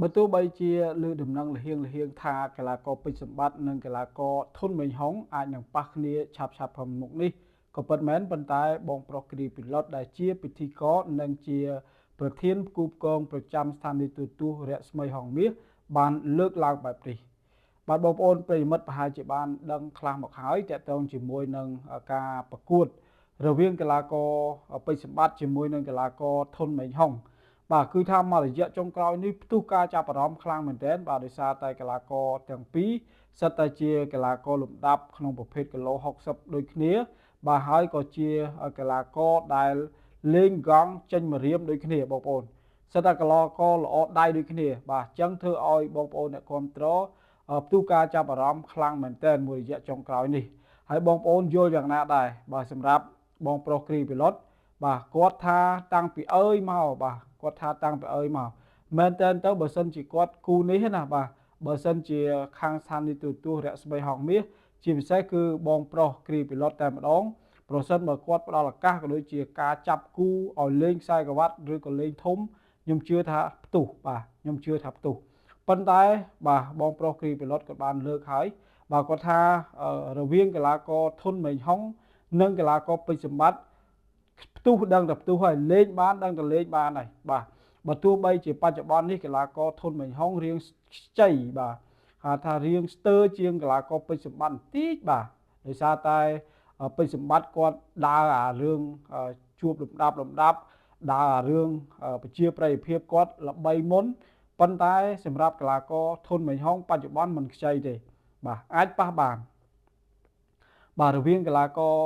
បើទោះបីជាលើដំណឹងលហៀងថាកីឡាករពេជ្រសម្បត្តិនិងកីឡាករធុនមេញហុងអាចនឹងប៉ះគ្នាឆាប់ផងមុខនេះក៏ពិតមែនប៉ុន្តែបងប្រុសគ្រីពីឡុតដែលជាពិធីករនិងជាប្រធានគូផ្គងប្រចាំស្ថានីយទូរទស្សន៍រស្មីហងមាសបានលើកឡើងបែបនេះបាទបងប្អូនប្រិយមិត្តប្រហែលជាបានដឹងខ្លះមកហើយតកតងជាមួយនឹងការប្រកួតរវាងកីឡាករពេជ្រសម្បត្តិជាមួយនឹងកីឡាករធុនមេញហុងបាទគឺថាមករយៈចុងក្រោយនេះផ្ទុះការចាប់អារម្មណ៍ខ្លាំងមែនទែនបាទដោយសារតែកីឡាករទាំងពីរសិតតែជាកីឡាករលំដាប់ក្នុងប្រភេទគីឡូ60ដូចគ្នាបាទហើយក៏ជាកីឡាករដែលលេងកង់ចេញមករៀមដូចគ្នាបងប្អូនសិតតែកីឡាករល្អដៃដូចគ្នាបាទអញ្ចឹងធ្វើឲ្យបងប្អូនអ្នកគ្រប់គ្រងផ្ទុះការចាប់អារម្មណ៍ខ្លាំងមែនទែនមួយរយៈចុងក្រោយនេះហើយបងប្អូនយល់យ៉ាងណាដែរបាទសម្រាប់បងប្រុសគ្រីពីឡុតបាទគាត់ថាតាំងពីអើយមកបាទគាត់ថាតាំងពីអើយមកមែនតើទៅបើសិនជាគាត់គូនេះណាបាទបើសិនជាខាងស្ថានីយទូរទស្សន៍រស្មីហងមាសជាពិសេសគឺបងប្រុសគ្រីពីឡុតតែម្ដងប្រសិនបើគាត់ផ្ដល់ឱកាសក៏ដូចជាការចាប់គូឲ្យលេងខ្សែក្រវ៉ាត់ឬក៏លេងធំខ្ញុំជឿថាផ្ទុះបាទខ្ញុំជឿថាផ្ទុះប៉ុន្តែបាទបងប្រុសគ្រីពីឡុតក៏បានលើកហើយបាទគាត់ថារវាងកីឡាករធុនមេញហុងនិងកីឡាករពេជ្រសម្បត្តិផ្ទុះដឹងតែផ្ទុះហើយលេងបានដឹងតែលេងបានហើយបាទបើទោះបីជាបច្ចុប្បន្ននេះកីឡាករធុនមេញហុងរៀងខ្ចីបាទហៅថារៀងស្ទើរជាងកីឡាករពេជ្រសម្បត្តិបន្តិចបាទដោយសារតែពេជ្រសម្បត្តិគាត់ដើរអារឿងជួបលំដាប់ដើរអារឿងប្រជាប្រិយភាពគាត់ល្បីមុនប៉ុន្តែសម្រាប់កីឡាករធុនមេញហុងបច្ចុប្បន្នមិនខ្ចីទេបាទអាចប៉ះបានបាទរវាងកីឡាករ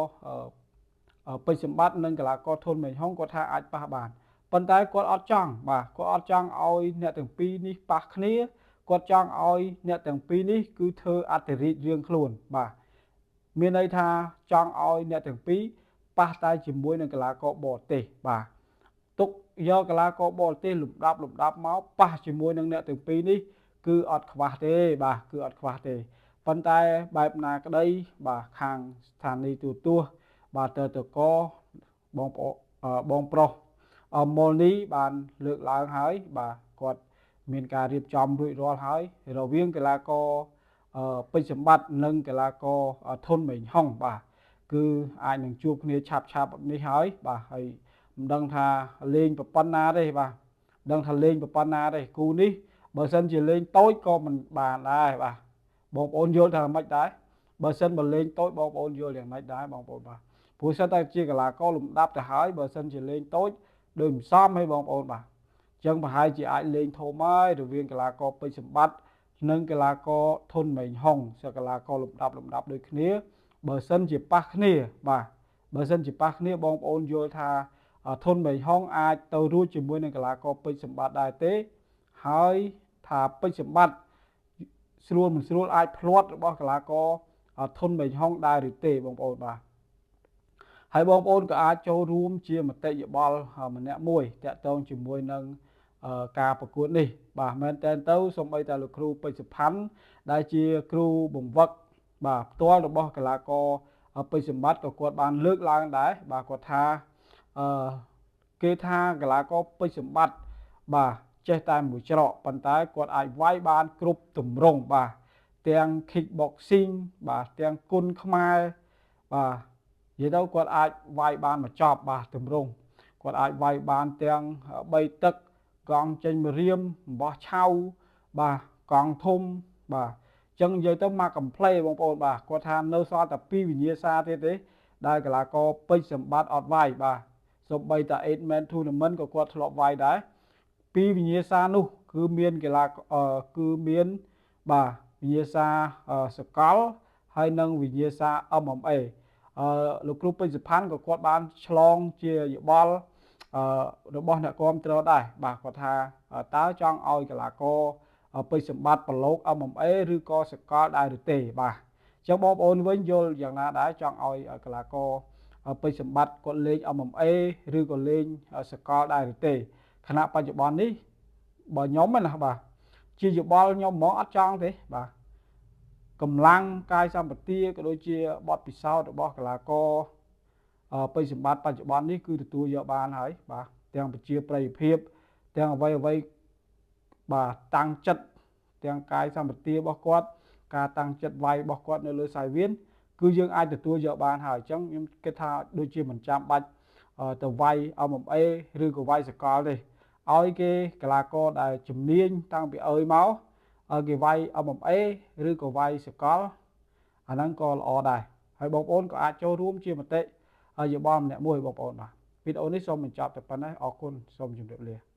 ពេជ្រសម្បត្តិនិងកីឡាករធុនមេញហុងគាត់ថាអាចប៉ះបានប៉ុន្តែគាត់អត់ចង់បាទគាត់អត់ចង់ឲ្យអ្នកទាំងពីរនេះប៉ះគ្នាគាត់ចង់ឲ្យអ្នកទាំងពីរនេះគឺធ្វើអតិរិទ្ធរៀងខ្លួនបាទមានន័យថាចង់ឲ្យអ្នកទាំងពីរប៉ះតែជាមួយនឹងកីឡាករបរទេសបាទទុកយកកីឡាករបរទេសលំដាប់មកប៉ះជាមួយនឹងអ្នកទាំងពីរនេះគឺអត់ខ្វះទេបាទគឺអត់ខ្វះទេប៉ុន្តែបែបណាក្តីបាទខាងស្ថានីយទូរទស្សន៍បាទតកបងប្រុសមុលនេះបានលើកឡើងហើយបាទគាត់មានការរៀបចំរួចរាល់ហើយរវាងកីឡាករពេជ្រសម្បត្តិនិងកីឡាករធុនមេញហុងបាទគឺអាចនឹងជួបគ្នាឆាប់នេះហើយបាទហើយមិនដឹងថាលេងប្រព័ន្ធណាទេបាទដឹងថាលេងប្រព័ន្ធណាទេគូនេះបើសិនជាលេងតូចក៏មិនបានដែរបាទបងប្អូនយល់ថាម៉េចដែរបើសិនបើលេងតូចបងប្អូនយល់យ៉ាងម៉េចដែរបងប្អូនបាទព្រោះសិនតែជាកីឡាករលំដាប់ទៅហើយបើសិនជាលេងតូចដូចមិនសមឲ្យបងប្អូនបាទអញ្ចឹងប្រហែលជាអាចលេងធំហើយរវាងកីឡាករពេជ្រសម្បត្តិនិងកីឡាករធុនមេញហុងជាកីឡាករលំដាប់ដូចគ្នាបើសិនជាប៉ះគ្នាបាទបើសិនជាប៉ះគ្នាបងប្អូនយល់ថាធុនមេញហុងអាចទៅរួចជាមួយនឹងកីឡាករពេជ្រសម្បត្តិដែរទេហើយថាពេជ្រសម្បត្តិស្រួលមិនស្រួលអាចផ្្លាត់របស់កីឡាករធុនមេញហុងដែរឬទេបងប្អូនបាទហើយបងប្អូនក៏អាចចូលរួមជាមតិយោបល់ម្នាក់មួយតាក់ទងជាមួយនឹងការប្រកួតនេះបាទមែនតើទៅសូម្បីតែលោកគ្រូពេជ្រសុផាន់ដែលជាគ្រូបង្វឹកបាទផ្ទាល់របស់កីឡាករពេជ្រសម្បត្តិក៏គាត់បានលើកឡើងដែរបាទគាត់ថាគេថាកីឡាករពេជ្រសម្បត្តិបាទចេះតែមួយច្រកប៉ុន្តែគាត់អាចវាយបានគ្រប់ទម្រង់បាទទាំង kickboxing បាទទាំងគុនខ្មែរបាទនិយាយទៅគាត់អាចវាយបានមកចប់បាទទម្រង់គាត់អាចវាយបានទាំង3ទឹកកង់ចេញមករៀមអំបោះឆៅបាទកង់ធំបាទអញ្ចឹងនិយាយទៅមកកំ plei បងប្អូនបាទគាត់ថានៅសល់តែ2វិញ្ញាសាទៀតទេដែលកីឡាករពេជ្រសម្បត្តិអត់វាយបាទសូម្បីតែ 8 man tournament ក៏គាត់ធ្លាប់វាយដែរ2វិញ្ញាសានោះគឺមានកីឡាគឺមានបាទវិញ្ញាសាសកលហើយនិងវិញ្ញាសា MMAលោកគ្រូពេជ្រសុផាន់ក៏គាត់បានឆ្លងជាយោបល់របស់អ្នកគ្រប់គ្រងដែរបាទគាត់ថាតើចង់ឲ្យកីឡាករពេជ្រសម្បត្តិប្រឡូក MMA ឬក៏សកលដែរឬទេបាទអញ្ចឹងបងប្អូនវិញយល់យ៉ាងណាដែរចង់ឲ្យកីឡាករពេជ្រសម្បត្តិគាត់លេង MMA ឬក៏លេងសកលដែរឬទេខណៈបច្ចុប្បន្ននេះបើខ្ញុំណាបាទជាយោបល់ខ្ញុំហ្មងអត់ចង់ទេបាទកម្លាំងកាយសម្បទាក៏ដូចជាបទពិសោធន៍របស់កីឡាករពេជ្រសម្បត្តិបច្ចុប្បន្ននេះគឺទទួលយកបានហើយបាទទាំងប្រជាប្រិយភាពទាំងអ្វី បាទតាំងចិត្តទាំងកាយសម្បទារបស់គាត់ការតាំងចិត្តវាយរបស់គាត់នៅលើសាយវៀនគឺយើងអាចទទួលយកបានហើយអញ្ចឹងខ្ញុំគិតថាដូចជាមិនចាំបាច់ទៅវាយ MMA ឬក៏វាយសកលទេឲ្យគេកីឡាករដែលជំនាញតាំងពីអើយមកឲ្យគេវាយ MMA ឬក៏វាយសកលអាហ្នឹងក៏ល្អដែរហើយបងប្អូនក៏អាចចូលរួមជាមតិយោបល់ម្នាក់មួយបងប្អូនបាទវីដេអូនេះសូមបញ្ចប់តែប៉ុណ្ណេះអរគុណសូមជម្រាបលា